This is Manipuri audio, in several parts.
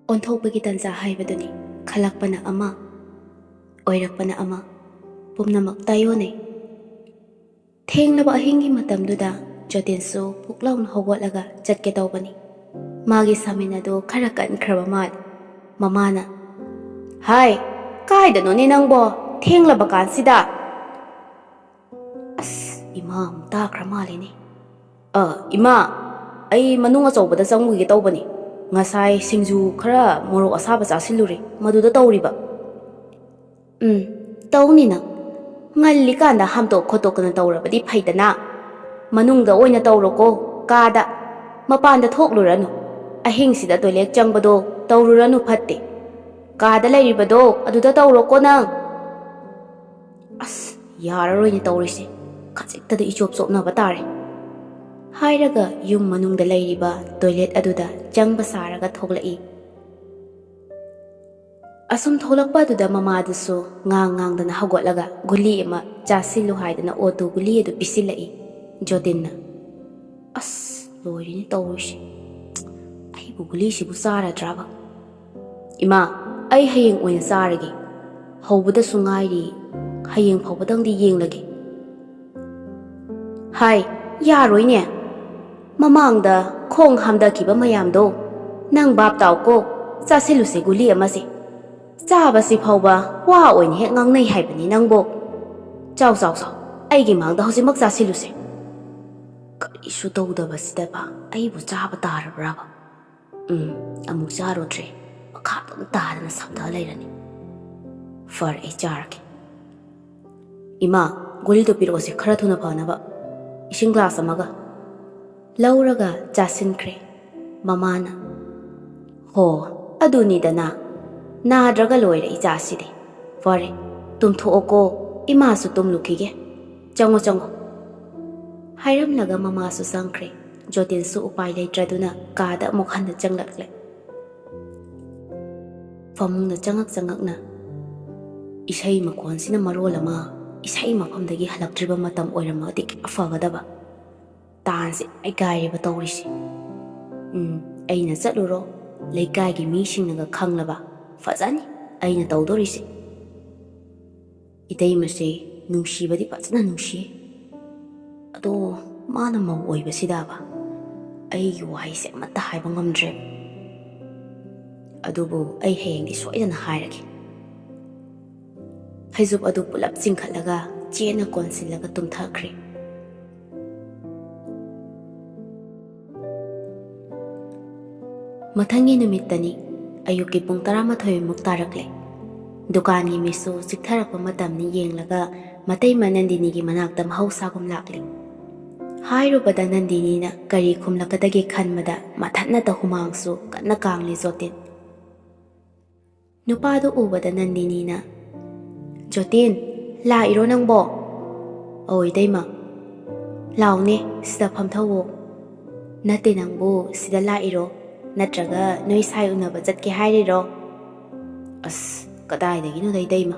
ꯑꯣꯟꯊꯣꯛꯄꯒꯤ ꯇꯟꯖꯥ ꯍꯥꯏꯕꯗꯨꯅꯤ ꯈꯜꯂꯛꯄꯅ ꯑꯃ ꯑꯣꯏꯔꯛꯄꯅ ꯑꯃ ꯄꯨꯝꯅꯃꯛ ꯇꯥꯌꯣꯟꯅꯩ꯫ ꯊꯦꯡꯂꯕ ꯑꯍꯤꯡꯒꯤ ꯃꯇꯝꯗꯨꯗ ꯖꯣꯇꯤꯟꯁꯨ ꯄꯨꯛ ꯂꯥꯎꯅ ꯍꯧꯒꯠꯂꯒ ꯆꯠꯀꯦ ꯇꯧꯕꯅꯤ꯫ ꯃꯥꯒꯤ ꯁꯥꯃꯤꯟ ꯑꯗꯨ ꯈꯔ ꯀꯟꯈ꯭ꯔꯕ ꯃꯥꯜꯂꯤ꯫ ꯃꯃꯥꯅ "ꯍꯥꯏ, ꯀꯥꯏꯗꯅꯣꯅꯦ ꯅꯪꯕꯣ? ꯊꯦꯡꯂꯕ ꯀꯥꯟꯁꯤꯗ?" ꯑꯁ, ꯏꯃꯥ ꯑꯃꯨꯛ ꯇꯥꯈ꯭ꯔ ꯃꯥꯜꯂꯤꯅꯦ꯫ "ꯏꯃꯥ, ꯑꯩ ꯃꯅꯨꯡ ꯑꯆꯧꯕꯗ ꯆꯪꯉꯨꯒꯦ ꯇꯧꯕꯅꯤ꯫ ꯉꯁꯥꯏ ꯁꯤꯡꯖꯨ ꯈꯔ ꯃꯣꯔꯣꯛ ꯑꯁꯥꯕ ꯆꯥꯁꯤꯜꯂꯨꯔꯦ, ꯃꯗꯨꯗ ꯇꯧꯔꯤꯕ." "ꯇꯧꯅꯤ ꯅꯪ. ꯉꯜꯂꯤꯀꯥꯟꯗ ꯍꯥꯝꯇꯣꯛ ꯈꯣꯠꯇꯣꯛꯇꯅ ꯇꯧꯔꯕꯗꯤ ꯐꯩꯗꯅ. ꯃꯅꯨꯡꯗ ꯑꯣꯏꯅ ꯇꯧꯔꯣꯀꯣ, ꯀꯥꯗ. ꯃꯄꯥꯟꯗ ꯊꯣꯛꯂꯨꯔꯅꯨ. ꯑꯍꯤꯡꯁꯤꯗ ꯇꯣꯏꯂꯦꯠ ꯆꯪꯕꯗꯣ ꯇꯧꯔꯨꯔꯅꯨ, ꯐꯠꯇꯦ. ꯀꯥꯗ ꯂꯩꯔꯤꯕꯗꯣ ꯑꯗꯨꯗ ꯇꯧꯔꯣꯀꯣ ꯅꯪ." "ꯑꯁ, ꯌꯥꯔꯔꯣꯏꯅꯦ ꯇꯧꯔꯤꯁꯦ. ꯈꯖꯤꯛꯇꯗ ꯏꯆꯣꯞ ꯆꯣꯞꯅꯕ ꯇꯥꯔꯦ." ꯍꯥꯏꯔꯒ ꯌꯨꯝ ꯃꯅꯨꯡꯗ ꯂꯩꯔꯤꯕ ꯇꯣꯏꯂꯦꯠ ꯑꯗꯨꯗ ꯆꯪꯕ ꯁꯥꯔꯒ ꯊꯣꯛꯂꯛꯏ꯫ ꯑꯁꯨꯝ ꯊꯣꯛꯂꯛꯄ ꯑꯗꯨꯗ ꯃꯃꯥꯗꯨꯁꯨ ꯉꯥꯡꯗꯅ ꯍꯧꯒꯠꯂꯒ ꯒꯨꯂꯤ ꯑꯃ ꯆꯥꯁꯤꯜꯂꯨ ꯍꯥꯏꯗꯅ ꯑꯣꯇꯨ ꯒꯨꯂꯤ ꯑꯗꯨ ꯄꯤꯁꯤꯜꯂꯛꯏ꯫ ꯖꯣꯇꯤꯟꯅ "ꯑꯁ, ꯂꯣꯏꯔꯦꯅꯦ ꯇꯧꯔꯤꯁꯦ. ꯑꯩꯕꯨ ꯒꯨꯂꯤꯁꯤꯕꯨ ꯆꯥꯔꯗ꯭ꯔꯕ? ꯏꯃꯥ, ꯑꯩ ꯍꯌꯦꯡ ꯑꯣꯏꯅ ꯆꯥꯔꯒꯦ. ꯍꯧꯕꯗꯁꯨ ꯉꯥꯏꯔꯤ, ꯍꯌꯦꯡ ꯐꯥꯎꯕꯗꯪꯗꯤ ꯌꯦꯡꯂꯒꯦ." "ꯍꯥꯏ, ꯌꯥꯔꯣꯏꯅꯦ. ꯃꯃꯥꯡꯗ ꯈꯣꯡ ꯍꯥꯝꯗꯈꯤꯕ ꯃꯌꯥꯝꯗꯣ ꯅꯪ ꯚꯥꯞ ꯇꯥꯎꯀꯣ. ꯆꯥꯁꯤꯜꯂꯨꯁꯦ ꯒꯨꯂꯤ ꯑꯃꯁꯦ. ꯆꯥꯕꯁꯤ ꯐꯥꯎꯕ ꯋꯥ ꯑꯣꯏꯅ ꯍꯦꯛ ꯉꯥꯡꯅꯩ ꯍꯥꯏꯕꯅꯤ ꯅꯪꯕꯣ. ꯆꯥꯎ ꯆꯥꯎ ꯆꯥꯎ, ꯑꯩꯒꯤ ꯃꯥꯡꯗ ꯍꯧꯖꯤꯛꯃꯛ ꯆꯥꯁꯤꯜꯂꯨꯁꯦ." ꯀꯔꯤꯁꯨ ꯇꯧꯗꯕꯁꯤꯗꯕ ꯑꯩꯕꯨ ꯆꯥꯕ ꯇꯥꯔꯕ꯭ꯔꯕ? ꯑꯃꯨꯛ ꯆꯥꯔꯨꯗ꯭ꯔꯦ, ꯃꯈꯥ ꯑꯗꯨꯝ ꯇꯥꯗꯅ ꯁꯝꯊ ꯂꯩꯔꯅꯤ. ꯐꯔꯦ, ꯑꯩ ꯆꯥꯔꯒꯦ. "ꯏꯃꯥ, ꯒꯨꯂꯤꯗꯣ ꯄꯤꯔꯛꯑꯣꯁꯦ, ꯈꯔ ꯊꯨꯅ ꯐꯅꯕ. ꯏꯁꯤꯡ ꯒ꯭ꯂꯥꯁ ꯑꯃꯒ." ꯂꯧꯔꯒ ꯆꯥꯁꯤꯟꯈ꯭ꯔꯦ꯫ ꯃꯃꯥꯅ "ꯍꯣ, ꯑꯗꯨꯅꯤꯗꯅ. ꯅꯥꯗ꯭ꯔꯒ ꯂꯣꯏꯔꯦ ꯏꯆꯥꯁꯤꯗꯤ. ꯐꯔꯦ, ꯇꯨꯝꯊꯣꯛꯑꯣꯀꯣ, ꯏꯃꯥꯁꯨ ꯇꯨꯝꯂꯨꯈꯤꯒꯦ. ꯆꯪꯉꯣ ꯆꯪꯉꯣ." ꯍꯥꯏꯔꯝꯂꯒ ꯃꯃꯥꯁꯨ ꯆꯪꯈ꯭ꯔꯦ꯫ ꯖꯣꯇꯤꯟꯁꯨ ꯎꯄꯥꯏ ꯂꯩꯇ꯭ꯔꯗꯨꯅ ꯀꯥꯗ ꯑꯃꯨꯛ ꯍꯟꯅ ꯆꯪꯂꯛꯂꯦ꯫ ꯐꯃꯨꯡꯗ ꯆꯪꯉꯛꯅ ꯏꯁꯩ ꯃꯈꯣꯟꯁꯤꯅ ꯃꯔꯣꯜ ꯑꯃ, ꯏꯁꯩ ꯃꯐꯝꯗꯒꯤ ꯍꯜꯂꯛꯇ꯭ꯔꯤꯕ ꯃꯇꯝ ꯑꯣꯏꯔꯝꯃꯒꯗꯤ ꯀꯌꯥ ꯐꯒꯗꯕ. ꯇꯥꯟꯁꯦ ꯏꯀꯥꯏꯔꯦꯕ ꯇꯧꯔꯤꯁꯦ꯫ ꯑꯩꯅ ꯆꯠꯂꯨꯔꯣ, ꯂꯩꯀꯥꯏꯒꯤ ꯃꯤꯁꯤꯡꯅꯒ ꯈꯪꯂꯕ ꯐꯖꯅꯤ ꯑꯩꯅ ꯇꯧꯗꯣꯔꯤꯁꯦ. ꯏꯇꯩꯃꯁꯦ ꯅꯨꯡꯁꯤꯕꯗꯤ ꯐꯖꯅ ꯅꯨꯡꯁꯤꯌꯦ, ꯑꯗꯣ ꯃꯥꯅ ꯃꯧ ꯑꯣꯏꯕꯁꯤꯗꯕ ꯑꯩꯒꯤ ꯋꯥꯍꯩꯁꯦ ꯑꯃꯠꯇ ꯍꯥꯏꯕ ꯉꯝꯗ꯭ꯔꯦꯕ. ꯑꯗꯨꯕꯨ ꯑꯩ ꯍꯌꯦꯡꯗꯤ ꯁꯣꯏꯗꯅ ꯍꯥꯏꯔꯒꯦ." ꯐꯩꯖꯨꯞ ꯑꯗꯨ ꯄꯨꯂꯞ ꯆꯤꯡꯈꯠꯂꯒ ꯆꯦꯅ ꯀꯣꯟꯁꯤꯜꯂꯒ ꯇꯨꯝꯊꯈ꯭ꯔꯦ꯫ ꯃꯊꯪꯒꯤ ꯅꯨꯃꯤꯠꯇꯅꯤ꯫ ꯑꯌꯨꯛꯀꯤ ꯄꯨꯡ 12:30ꯃꯨꯛ ꯇꯥꯔꯛꯂꯦ꯫ ꯗꯨꯀꯥꯟꯒꯤ ꯃꯤꯁꯨ ꯆꯤꯛꯊꯔꯛꯄ ꯃꯇꯝꯅꯤ ꯌꯦꯡꯂꯒ ꯃꯇꯩꯃ ꯅꯟꯗꯤꯅꯤꯒꯤ ꯃꯅꯥꯛꯇ ꯃꯍꯧꯁꯥꯒꯨꯝ ꯂꯥꯛꯂꯦ꯫ ꯍꯥꯏꯔꯨꯕꯗ ꯅꯟꯗꯤꯅꯤꯅ ꯀꯔꯤ ꯈꯨꯝꯂꯛꯀꯗꯒꯦ ꯈꯟꯕꯗ ꯃꯊꯟꯅꯇ ꯍꯨꯃꯥꯡꯁꯨ ꯀꯟꯅ ꯀꯥꯡꯂꯤ ꯖꯣꯇꯤꯟ꯫ ꯅꯨꯄꯥꯗꯨ ꯎꯕꯗ ꯅꯟꯗꯤꯅꯤꯅ "ꯖꯣꯇꯤꯟ, ꯂꯥꯛꯏꯔꯣ ꯅꯪꯕꯣ?" "ꯑꯧ ꯏꯇꯩꯃ." "ꯂꯥꯎꯅꯦ, ꯁꯤꯗ ꯐꯝꯊꯧꯋꯣ." "ꯅꯠꯇꯦ, ꯅꯪꯕꯨ ꯁꯤꯗ ꯂꯥꯛꯏꯔꯣ, ꯅꯠꯇ꯭ꯔꯒ ꯅꯣꯏ ꯁꯥꯏ ꯎꯅꯕ ꯆꯠꯀꯦ ꯍꯥꯏꯔꯤꯔꯣ?" "ꯑꯁ, ꯀꯗꯥꯏꯗꯒꯤꯅꯣꯗ ꯏꯇꯩꯃ.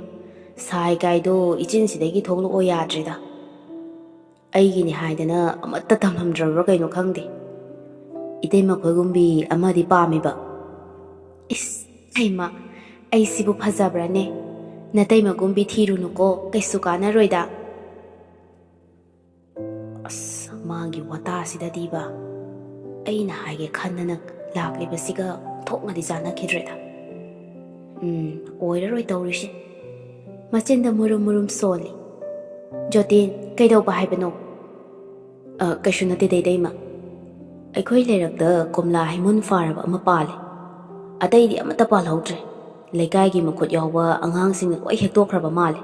ꯁꯥꯏ ꯀꯥꯏꯗꯣ ꯏꯆꯤꯟꯁꯤꯗꯒꯤ ꯊꯣꯛꯂꯛꯑꯣ ꯌꯥꯗ꯭ꯔꯦꯗ. ꯑꯩꯒꯤꯅꯤ ꯍꯥꯏꯗꯅ ꯑꯃꯠꯇ ꯇꯝꯂꯝꯗ꯭ꯔꯕ꯭ꯔꯥ ꯀꯩꯅꯣ ꯈꯪꯗꯦ. ꯏꯇꯩꯃ ꯈꯣꯏꯒꯨꯝꯕꯤ ꯑꯃꯗꯤ ꯄꯥꯝꯃꯤꯕ." "ꯏꯁ, ꯍꯩꯃ, ꯑꯩꯁꯤꯕꯨ ꯐꯖꯕ꯭ꯔꯅꯦ? ꯅꯇꯩꯃꯒꯨꯝꯕꯤ ꯊꯤꯔꯨꯅꯨꯀꯣ, ꯀꯩꯁꯨ ꯀꯥꯟꯅꯔꯣꯏꯗ." ꯑꯁ, ꯃꯥꯒꯤ ꯋꯥꯇꯥꯁꯤꯗꯗꯤꯕ ꯑꯩꯅ ꯍꯥꯏꯒꯦ ꯈꯟꯗꯅ ꯂꯥꯛꯂꯤꯕꯁꯤꯒ ꯊꯣꯛꯅꯗꯤ ꯆꯥꯟꯅꯈꯤꯗ꯭ꯔꯦꯗ. ꯑꯣꯏꯔꯔꯣꯏ ꯇꯧꯔꯤꯁꯦ. ꯃꯆꯤꯟꯗ ꯃꯨꯔꯨꯝ ꯃꯨꯔꯨꯝ ꯁꯣꯜꯂꯤ꯫ "ꯖꯣꯇꯤꯟ, ꯀꯩꯗꯧꯕ ꯍꯥꯏꯕꯅꯣ?" "ꯀꯩꯁꯨ ꯅꯠꯇꯦꯗ ꯏꯇꯩꯃ. ꯑꯩꯈꯣꯏ ꯂꯩꯔꯛꯇ ꯀꯣꯝꯂꯥ ꯍꯩꯃꯨꯟ ꯐꯥꯔꯕ ꯑꯃ ꯄꯥꯜꯂꯦ. ꯑꯇꯩꯗꯤ ꯑꯃꯠꯇ ꯄꯥꯜꯍꯧꯗ꯭ꯔꯦ. ꯂꯩꯀꯥꯏꯒꯤ ꯃꯈꯨꯠ ꯌꯥꯎꯕ ꯑꯉꯥꯡꯁꯤꯡꯅ ꯂꯣꯏ ꯍꯦꯛꯇꯣꯛꯈ꯭ꯔꯕ ꯃꯥꯜꯂꯦ.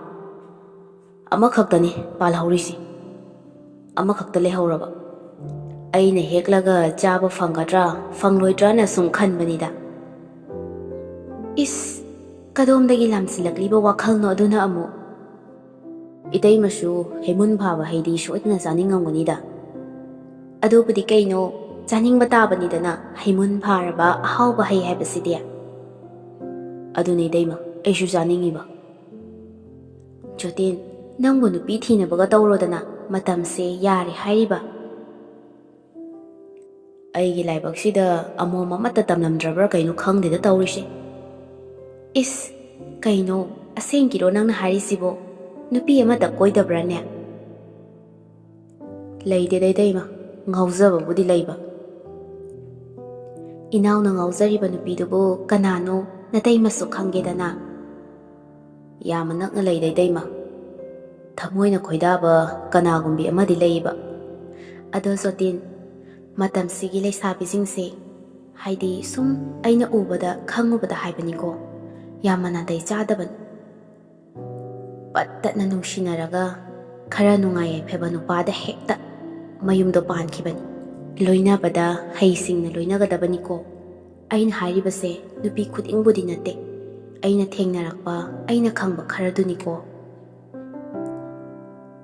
ꯑꯃꯈꯛꯇꯅꯤ ꯄꯥꯜꯍꯧꯔꯤꯁꯤ. ꯑꯃꯈꯛꯇ ꯂꯩꯍꯧꯔꯕ. ꯑꯩꯅ ꯍꯦꯛꯂꯒ ꯆꯥꯕ ꯐꯪꯒꯗ꯭ꯔꯥ ꯐꯪꯂꯣꯏꯗ꯭ꯔꯥꯅ ꯁꯨꯝ ꯈꯟꯕꯅꯤꯗ." "ꯏꯁ, ꯀꯗꯣꯝꯗꯒꯤ ꯂꯥꯝꯁꯤꯜꯂꯛꯂꯤꯕ ꯋꯥꯈꯜꯅꯣ ꯑꯗꯨꯅ ꯑꯃꯨꯛ?" "ꯏꯇꯩꯃꯁꯨ ꯍꯩꯃꯨꯟ ꯐꯥꯕ ꯍꯩꯗꯤ ꯁꯣꯏꯗꯅ ꯆꯥꯅꯤꯡꯉꯝꯒꯅꯤꯗ." "ꯑꯗꯨꯕꯨꯗꯤ ꯀꯩꯅꯣ, ꯆꯥꯅꯤꯡꯕ ꯇꯥꯕꯅꯤꯗꯅ ꯍꯩꯃꯨꯟ ꯐꯥꯔꯕ ꯑꯍꯥꯎꯕ ꯍꯩ ꯍꯥꯏꯕꯁꯤꯗꯤ." "ꯑꯗꯨꯅꯤ ꯏꯇꯩꯃ, ꯑꯩꯁꯨ ꯆꯥꯅꯤꯡꯉꯤꯕ." "ꯖꯣꯇꯤꯟ, ꯅꯪꯕꯨ ꯅꯨꯄꯤ ꯊꯤꯅꯕꯒ ꯇꯧꯔꯣꯗꯅ, ꯃꯇꯝꯁꯦ ꯌꯥꯔꯦ ꯍꯥꯏꯔꯤꯕ." ꯑꯩꯒꯤ ꯂꯥꯏꯕꯛꯁꯤꯗ ꯑꯃꯣꯝ ꯑꯃꯠꯇ ꯇꯝꯂꯝꯗ꯭ꯔꯕ꯭ꯔꯥ ꯀꯩꯅꯣ ꯈꯪꯗꯦꯗ ꯇꯧꯔꯤꯁꯦ. ꯏꯁ, ꯀꯩꯅꯣ ꯑꯁꯦꯡꯀꯤꯔꯣ ꯅꯪꯅ ꯍꯥꯏꯔꯤꯁꯤꯕꯣ? ꯅꯨꯄꯤ ꯑꯃꯠꯇ ꯀꯣꯏꯗꯕ꯭ꯔꯥꯅꯦ? ꯂꯩꯇꯦꯗ ꯏꯇꯩꯃ, ꯉꯥꯎꯖꯕꯕꯨꯗꯤ ꯂꯩꯕ. ꯏꯅꯥꯎꯅ ꯉꯥꯎꯖꯔꯤꯕ ꯅꯨꯄꯤꯗꯨꯕꯨ ꯀꯅꯥꯅꯣ ꯅꯇꯩꯃꯁꯨ ꯈꯪꯒꯦꯗꯅ? ꯌꯥꯝꯅ ꯅꯛꯅ ꯂꯩꯗ ꯏꯇꯩꯃ. ꯊꯃꯣꯏꯅ ꯈꯣꯏꯗꯥꯕ ꯀꯅꯥꯒꯨꯝꯕꯤ ꯑꯃꯗꯤ ꯂꯩꯕ. ꯑꯗꯣ ꯖꯣꯇꯤꯟ, ꯃꯇꯝꯁꯤꯒꯤ ꯂꯩꯁꯥꯕꯤꯁꯤꯡꯁꯦ, ꯍꯥꯏꯗꯤ ꯁꯨꯝ ꯑꯩꯅ ꯎꯕꯗ ꯈꯪꯉꯨꯕꯗ ꯍꯥꯏꯕꯅꯤꯀꯣ, ꯌꯥꯝꯅ ꯅꯥꯇꯩ ꯆꯥꯗꯕꯅꯤ. ꯄꯠꯇꯠꯅ ꯅꯨꯡꯁꯤꯅꯔꯒ ꯈꯔ ꯅꯨꯡꯉꯥꯏ ꯌꯥꯏꯐꯕ ꯅꯨꯄꯥꯗ ꯍꯦꯛꯇ ꯃꯌꯨꯝꯗꯣ ꯄꯥꯟꯈꯤꯕꯅꯤ. ꯂꯣꯏꯅꯕꯗ ꯍꯩꯁꯤꯡꯅ ꯂꯣꯏꯅꯒꯗꯕꯅꯤꯀꯣ. ꯑꯩꯅ ꯍꯥꯏꯔꯤꯕꯁꯦ ꯅꯨꯄꯤ ꯈꯨꯗꯤꯡꯕꯨꯗꯤ ꯅꯠꯇꯦ. ꯑꯩꯅ ꯊꯦꯡꯅꯔꯛꯄ, ꯑꯩꯅ ꯈꯪꯕ ꯈꯔꯗꯨꯅꯤꯀꯣ.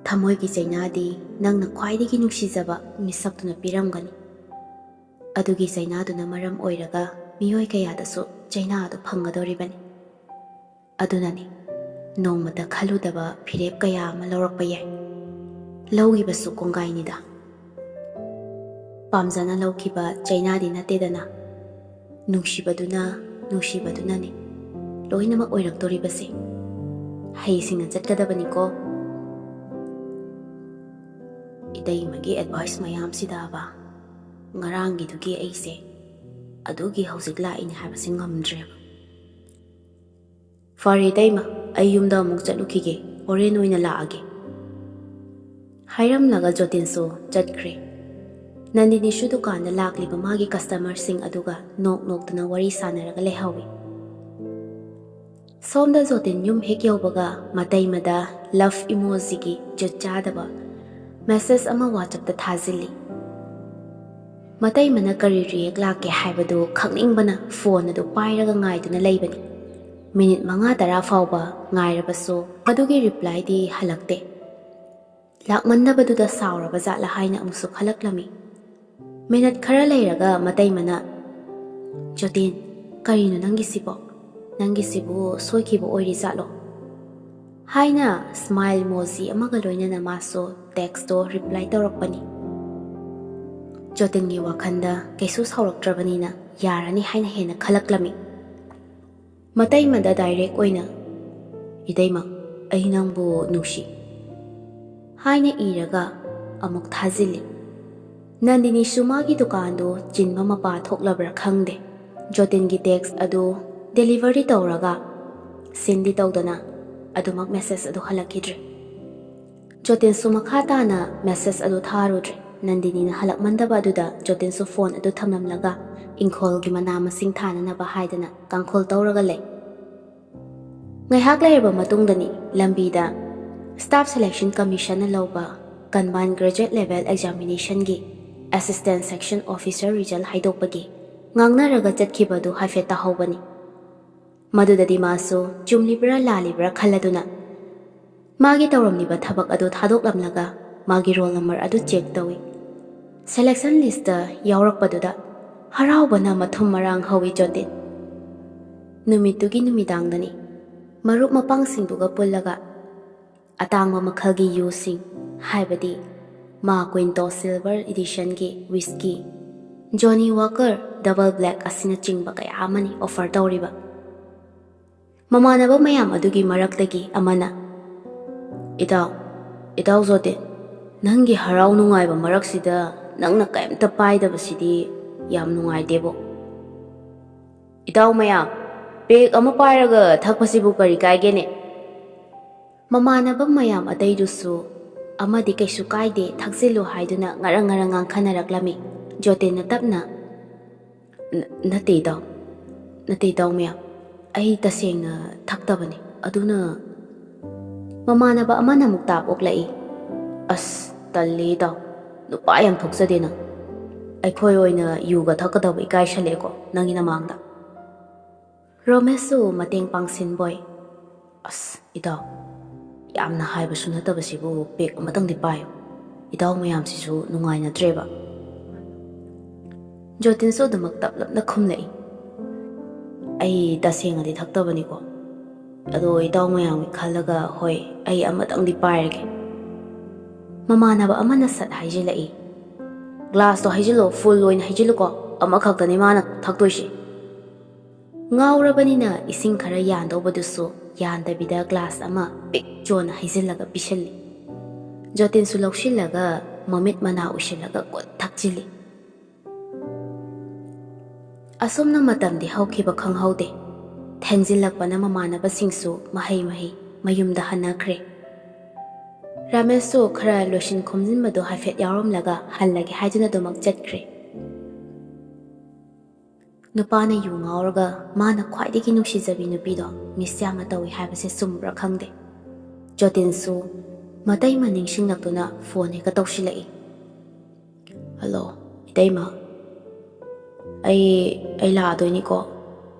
ꯊꯃꯣꯏꯒꯤ ꯆꯩꯅꯥꯗꯤ ꯅꯪꯅ ꯈ꯭ꯋꯥꯏꯗꯒꯤ ꯅꯨꯡꯁꯤꯖꯕ ꯃꯤꯁꯛꯇꯨꯅ ꯄꯤꯔꯝꯒꯅꯤ. ꯑꯗꯨꯒꯤ ꯆꯩꯅꯥꯗꯨꯅ ꯃꯔꯝ ꯑꯣꯏꯔꯒ ꯃꯤꯑꯣꯏ ꯀꯌꯥꯗꯁꯨ ꯆꯩꯅꯥ ꯑꯗꯨ ꯐꯪꯒꯗꯧꯔꯤꯕꯅꯤ. ꯑꯗꯨꯅꯅꯤ ꯅꯣꯡꯃꯇ ꯈꯜꯂꯨꯗꯕ ꯐꯤꯔꯦꯞ ꯀꯌꯥ ꯑꯃ ꯂꯧꯔꯛꯄ ꯌꯥꯏ. ꯂꯧꯈꯤꯕꯁꯨ ꯀꯣꯡꯒꯥꯏꯅꯤꯗ. ꯄꯥꯝꯖꯅ ꯂꯧꯈꯤꯕ ꯆꯩꯅꯥꯗꯤ ꯅꯠꯇꯦꯗꯅ. ꯅꯨꯡꯁꯤꯕꯗꯨꯅꯅꯤ ꯂꯣꯏꯅꯃꯛ ꯑꯣꯏꯔꯛꯇꯣꯔꯤꯕꯁꯦ. ꯍꯩꯁꯤꯡꯅ ꯆꯠꯀꯗꯕꯅꯤꯀꯣ. ꯏꯇꯩꯃꯒꯤ ꯑꯦꯗꯚꯥꯏꯁ ꯃꯌꯥꯝꯁꯤꯗꯕ ꯉꯔꯥꯡꯒꯤꯗꯨꯒꯤ ꯑꯩꯁꯦ ꯑꯗꯨꯒꯤ ꯍꯧꯖꯤꯛ ꯂꯥꯛꯏꯅꯦ ꯍꯥꯏꯕꯁꯦ ꯉꯝꯗ꯭ꯔꯦꯕ. ꯐꯔꯦ ꯏꯇꯩꯃ, ꯑꯩ ꯌꯨꯝꯗ ꯑꯃꯨꯛ ꯆꯠꯂꯨꯈꯤꯒꯦ. ꯍꯣꯔꯦꯟ ꯑꯣꯏꯅ ꯂꯥꯛꯑꯒꯦ. ꯍꯥꯏꯔꯝꯂꯒ ꯖꯣꯇꯤꯟꯁꯨ ꯆꯠꯈ꯭ꯔꯦ. ꯅꯟꯗꯤꯅꯤꯁꯨ ꯗꯨꯀꯥꯟꯗ ꯂꯥꯛꯂꯤꯕ ꯃꯥꯒꯤ ꯀꯁꯇꯃꯔꯁꯤꯡ ꯑꯗꯨꯒ ꯅꯣꯛꯇꯨꯅ ꯋꯥꯔꯤ ꯁꯥꯟꯅꯔꯒ ꯂꯩꯍꯧꯏ. ꯁꯣꯝꯗ ꯖꯣꯇꯤꯟ ꯌꯨꯝ ꯍꯦꯛ ꯌꯧꯕꯒ ꯃꯇꯩꯃꯗ ꯂꯚ ꯏꯃꯣꯖꯤꯒꯤ ꯖꯨꯠ ꯆꯥꯗꯕ ꯃꯦꯁꯦꯖ ꯑꯃ ꯋꯥꯆꯞꯇ ꯊꯥꯖꯤꯜꯂꯤ. ꯃꯇꯩꯃꯅ ꯀꯔꯤ ꯔꯤꯌꯦꯛ ꯂꯥꯛꯀꯦ ꯍꯥꯏꯕꯗꯨ ꯈꯪꯅꯤꯡꯕꯅ ꯐꯣꯟ ꯑꯗꯨ ꯄꯥꯏꯔꯒ ꯉꯥꯏꯗꯨꯅ ꯂꯩꯕꯅꯤ. ꯃꯤꯅꯤꯠ 5-10 ꯐꯥꯎꯕ ꯉꯥꯏꯔꯕꯁꯨ ꯃꯗꯨꯒꯤ ꯔꯤꯄ꯭ꯂꯥꯏꯗꯤ ꯍꯜꯂꯛꯇꯦ. ꯂꯥꯛꯃꯟꯗꯕꯗꯨꯗ ꯁꯥꯎꯔꯕ ꯖꯥꯠꯂ ꯍꯥꯏꯅ ꯑꯃꯨꯛꯁꯨ ꯈꯜꯂꯛꯂꯝꯃꯤ. ꯃꯤꯅꯠ ꯈꯔ ꯂꯩꯔꯒ ꯃꯇꯩꯃꯅ, ꯖꯣꯇꯤꯟ, ꯀꯔꯤꯅꯣ ꯅꯪꯒꯤꯁꯤꯕꯣ? ꯅꯪꯒꯤꯁꯤꯕꯨ ꯁꯣꯏꯈꯤꯕ ꯑꯣꯏꯔꯤ ꯖꯥꯠꯂꯣ? ꯍꯥꯏꯅ ꯁ꯭ꯃꯥꯏꯜ ꯃꯣꯖꯤ ꯑꯃꯒ ꯂꯣꯏꯅꯅ ꯃꯥꯁꯨ ꯇꯦꯛꯁꯇꯣ ꯔꯤꯄ꯭ꯂꯥꯏ ꯇꯧꯔꯛꯄꯅꯤ. ꯖꯣꯇꯤꯟꯒꯤ ꯋꯥꯈꯜꯗ ꯀꯩꯁꯨ ꯁꯥꯎꯔꯛꯇ꯭ꯔꯕꯅꯤꯅ ꯌꯥꯔꯅꯤ ꯍꯥꯏꯅ ꯍꯦꯟꯅ ꯈꯜꯂꯛꯂꯝꯃꯤ. ꯃꯇꯩꯃꯗ ꯗꯥꯏꯔꯦꯛ ꯑꯣꯏꯅ, ꯏꯇꯩꯃ, ꯑꯩ ꯅꯪꯕꯨ ꯅꯨꯡꯁꯤ ꯍꯥꯏꯅ ꯏꯔꯒ ꯑꯃꯨꯛ ꯊꯥꯖꯤꯜꯂꯤ. ꯅꯟꯗꯤꯅꯤꯁꯨ ꯃꯥꯒꯤ ꯗꯨꯀꯥꯟꯗꯣ ꯆꯤꯟꯕ ꯃꯄꯥ ꯊꯣꯛꯂꯕ꯭ꯔꯥ ꯈꯪꯗꯦ. ꯖꯣꯇꯤꯟꯒꯤ ꯇꯦꯛꯁ ꯑꯗꯨ ꯗꯦꯂꯤꯚꯔꯤ ꯇꯧꯔꯒ ꯁꯤꯟꯗꯤ ꯇꯧꯗꯅ ꯑꯗꯨꯃꯛ ꯃꯦꯁꯦꯖ ꯑꯗꯨ ꯍꯜꯂꯛꯈꯤꯗ꯭ꯔꯦ. ꯖꯣꯇꯤꯟꯁꯨ ꯃꯈꯥ ꯇꯥꯅ ꯃꯦꯁꯦꯖ ꯑꯗꯨ ꯊꯥꯔꯨꯗ꯭ꯔꯦ. ꯅꯟꯗꯤꯅꯤꯅ ꯍꯜꯂꯛꯃꯟꯗꯕ ꯑꯗꯨꯗ ꯖꯣꯇꯤꯟꯁꯨ ꯐꯣꯟ ꯑꯗꯨ ꯊꯝꯂꯝꯂꯒ ꯏꯪꯈꯣꯜꯒꯤ ꯃꯅꯥ ꯃꯁꯤꯡ ꯊꯥꯅꯅꯕ ꯍꯥꯏꯗꯅ ꯀꯥꯡꯈꯣꯜ ꯇꯧꯔꯒ ꯂꯩ. ꯉꯥꯏꯍꯥꯛ ꯂꯩꯔꯕ ꯃꯇꯨꯡꯗꯅꯤ ꯂꯝꯕꯤꯗ ꯁ꯭ꯇꯥꯐ ꯁꯦꯂꯦꯛꯁꯟ ꯀꯝꯃꯤꯁꯟꯅ ꯂꯧꯕ ꯀꯟꯕꯥꯏꯟ ꯒ꯭ꯔꯦꯖꯨꯑꯦꯠ ꯂꯦꯚꯦꯜ ꯑꯦꯛꯖꯥꯃꯤꯅꯦꯁꯟꯒꯤ ꯑꯦꯁꯤꯁꯇꯦꯟꯠ ꯁꯦꯛꯁꯟ ꯑꯣꯐꯤꯁꯔ ꯔꯤꯖꯜ ꯍꯥꯏꯗꯣꯛꯄꯒꯤ ꯉꯥꯡꯅꯔꯒ ꯆꯠꯈꯤꯕꯗꯨ ꯍꯥꯏꯐꯦꯠ ꯇꯥꯍꯧꯕꯅꯤ. ꯃꯗꯨꯗꯗꯤ ꯃꯥꯁꯨ ꯆꯨꯝꯂꯤꯕ꯭ꯔꯥ ꯂꯥꯜꯂꯤꯕ꯭ꯔꯥ ꯈꯜꯂꯗꯨꯅ ꯃꯥꯒꯤ ꯇꯧꯔꯝꯂꯤꯕ ꯊꯕꯛ ꯑꯗꯨ ꯊꯥꯗꯣꯛꯂꯝꯂꯒ ꯃꯥꯒꯤ ꯔꯣꯜ ꯅꯝꯕꯔ ꯑꯗꯨ ꯆꯦꯛ ꯇꯧꯏ. ꯁꯦꯂꯦꯛꯁꯟ ꯂꯤꯁꯇ ꯌꯥꯎꯔꯛꯄꯗꯨꯗ ꯍꯔꯥꯎꯕꯅ ꯃꯊꯨꯝ ꯃꯔꯥꯡ ꯍꯧꯏ ꯖꯣꯇꯤꯟ. ꯅꯨꯃꯤꯠꯇꯨꯒꯤ ꯅꯨꯃꯤꯗꯥꯡꯗꯅꯤ ꯃꯔꯨꯞ ꯃꯄꯥꯡꯁꯤꯡꯗꯨꯒ ꯄꯨꯜꯂꯒ ꯑꯇꯥꯡꯕ ꯃꯈꯜꯒꯤ ꯌꯨꯁꯤꯡ, ꯍꯥꯏꯕꯗꯤ ꯃꯥ ꯀ꯭ꯋꯤꯟꯇꯣ ꯁꯤꯜꯚꯔ ꯏꯗꯤꯁꯟꯒꯤ ꯋꯤꯁꯀꯤ, ꯖꯣꯅꯤ ꯋꯥꯀꯔ ꯗꯕꯜ ꯕ꯭ꯂꯦꯛ ꯑꯁꯤꯅꯆꯤꯡꯕ ꯀꯌꯥ ꯑꯃꯅꯤ ꯑꯣꯐꯔ ꯇꯧꯔꯤꯕ. ꯃꯃꯥꯟꯅꯕ ꯃꯌꯥꯝ ꯑꯗꯨꯒꯤ ꯃꯔꯛꯇꯒꯤ ꯑꯃꯅ, ꯏꯇꯥꯎ ꯖꯣꯇꯤꯟ, ꯅꯪꯒꯤ ꯍꯔꯥꯎ ꯅꯨꯡꯉꯥꯏꯕ ꯃꯔꯛꯁꯤꯗ ꯅꯪꯅ ꯀꯩꯝꯇ ꯄꯥꯏꯗꯕꯁꯤꯗꯤ ꯌꯥꯝ ꯅꯨꯡꯉꯥꯏꯇꯦꯕꯣ. ꯏꯇꯥꯎ ꯃꯌꯥꯝ, ꯄꯦꯛ ꯑꯃ ꯄꯥꯏꯔꯒ ꯊꯛꯄꯁꯤꯕꯨ ꯀꯔꯤ ꯀꯥꯏꯒꯦꯅꯦ? ꯃꯃꯥꯟꯅꯕ ꯃꯌꯥꯝ ꯑꯇꯩꯗꯨꯁꯨ ꯑꯃꯗꯤ ꯀꯩꯁꯨ ꯀꯥꯏꯗꯦ ꯊꯛꯆꯤꯜꯂꯨ ꯍꯥꯏꯗꯨꯅ ꯉꯔꯪ ꯉꯥꯡꯈꯅꯔꯛꯂꯝꯃꯤ. ꯖꯣꯇꯤꯟꯅ ꯇꯞꯅ, ꯅꯠꯇꯦ ꯏꯇꯥꯎ ꯃꯌꯥꯝ, ꯑꯩ ꯇꯁꯦꯡꯅ ꯊꯛꯇꯕꯅꯤ. ꯑꯗꯨꯅ ꯃꯃꯥꯟꯅꯕ ꯑꯃꯅ ꯑꯃꯨꯛ ꯇꯥꯞ ꯑꯣꯛꯂꯛꯏ. ꯑꯁ, ꯇꯜꯂꯤ ꯏꯇꯥꯎ, ꯅꯨꯄꯥ ꯌꯥꯝ ꯊꯣꯛꯆꯗꯦ ꯅꯪ. ꯑꯩꯈꯣꯏ ꯑꯣꯏꯅ ꯌꯨꯒ ꯊꯛꯀꯗꯕ ꯏꯀꯥꯏꯁꯜꯂꯛꯑꯦꯀꯣ ꯅꯪꯒꯤ ꯅꯃꯥꯡꯗ. ꯔꯣꯃꯦꯁꯁꯨ ꯃꯇꯦꯡ ꯄꯥꯡꯁꯤꯟꯕꯣꯏ, ꯑꯁ ꯏꯇꯥꯎ, ꯌꯥꯝꯅ ꯍꯥꯏꯕꯁꯨ ꯅꯠꯇꯕꯁꯤꯕꯨ ꯄꯦꯛ ꯑꯃꯇꯪꯗꯤ ꯄꯥꯏꯌꯨ. ꯏꯇꯥꯎ ꯃꯌꯥꯝꯁꯤꯁꯨ ꯅꯨꯡꯉꯥꯏꯅꯗ꯭ꯔꯦꯕ. ꯖꯣꯇꯤꯟꯁꯨ ꯑꯗꯨꯃꯛ ꯇꯞꯂꯞꯅ ꯈꯨꯝꯂꯛꯏ. ꯑꯩ ꯇꯁꯦꯡꯅꯗꯤ ꯊꯛꯇꯕꯅꯤꯀꯣ. ꯑꯗꯣ ꯏꯇꯥꯎ ꯃꯌꯥꯝꯒꯤ ꯈꯜꯂꯒ ꯍꯣꯏ, ꯑꯩ ꯑꯃꯇꯪꯗꯤ ꯄꯥꯏꯔꯒꯦ. ꯃꯃꯥꯟꯅꯕ ꯑꯃꯅ ꯁꯠ ꯍꯥꯏꯖꯤꯜꯂꯛꯏ. ꯒ꯭ꯂꯥꯁꯇꯣ ꯍꯩꯖꯤꯜꯂꯣ, ꯐꯨꯜ ꯑꯣꯏꯅ ꯍꯩꯖꯤꯜꯂꯨꯀꯣ, ꯑꯃꯈꯛꯇꯅꯤ ꯃꯥꯅ ꯊꯛꯇꯣꯏꯁꯤ꯫ ꯉꯥꯎꯔꯕꯅꯤꯅ ꯏꯁꯤꯡ ꯈꯔ ꯌꯥꯟꯗꯧꯕꯗꯨꯁꯨ ꯌꯥꯟꯗꯕꯤꯗ ꯒ꯭ꯂꯥꯁ ꯑꯃ ꯄꯤꯛ ꯆꯣꯟꯅ ꯍꯩꯖꯤꯜꯂꯒ ꯄꯤꯁꯜꯂꯤ꯫ ꯖꯣꯇꯤꯟꯁꯨ ꯂꯧꯁꯤꯜꯂꯒ ꯃꯃꯤꯠ ꯃꯅꯥ ꯎꯏꯁꯤꯜꯂꯒ ꯀꯨꯠ ꯊꯛꯆꯤꯜꯂꯤ꯫ ꯑꯁꯨꯝꯅ ꯃꯇꯝꯗꯤ ꯍꯧꯈꯤꯕ ꯈꯪꯍꯧꯗꯦ꯫ ꯊꯦꯡꯖꯤꯜꯂꯛꯄꯅ ꯃꯃꯥꯟꯅꯕꯁꯤꯡꯁꯨ ꯃꯍꯩ ꯃꯌꯨꯝꯗ ꯍꯟꯅꯈ꯭ꯔꯦ꯫ ꯔꯥꯃꯦꯁꯁꯨ ꯈꯔ ꯂꯣꯏꯁꯤꯟ ꯈꯣꯝꯖꯤꯟꯕꯗꯣ ꯍꯥꯏꯐꯦꯠ ꯌꯥꯎꯔꯝꯂꯒ ꯍꯜꯂꯒꯦ ꯍꯥꯏꯗꯨꯅ ꯑꯗꯨꯃꯛ ꯆꯠꯈ꯭ꯔꯦ꯫ ꯅꯨꯄꯥꯅ ꯌꯨ ꯉꯥꯎꯔꯒ ꯃꯥꯅ ꯈ꯭ꯋꯥꯏꯗꯒꯤ ꯅꯨꯡꯁꯤꯖꯕꯤ ꯅꯨꯄꯤꯗꯣ ꯃꯤꯁ ꯌꯥꯝꯅ ꯇꯧꯏ ꯍꯥꯏꯕꯁꯦ ꯆꯨꯝꯕ꯭ꯔꯥ ꯈꯪꯗꯦ꯫ ꯖꯣꯇꯤꯟꯁꯨ ꯃꯇꯩꯃ ꯅꯤꯡꯁꯤꯡꯂꯛꯇꯨꯅ ꯐꯣꯟ ꯍꯦꯛꯇ ꯇꯧꯁꯤꯜꯂꯛꯏ꯫ ꯍꯜꯂꯣ ꯏꯇꯩꯃ, ꯑꯩ ꯂꯥꯛꯑꯗꯣꯏꯅꯤꯀꯣ꯫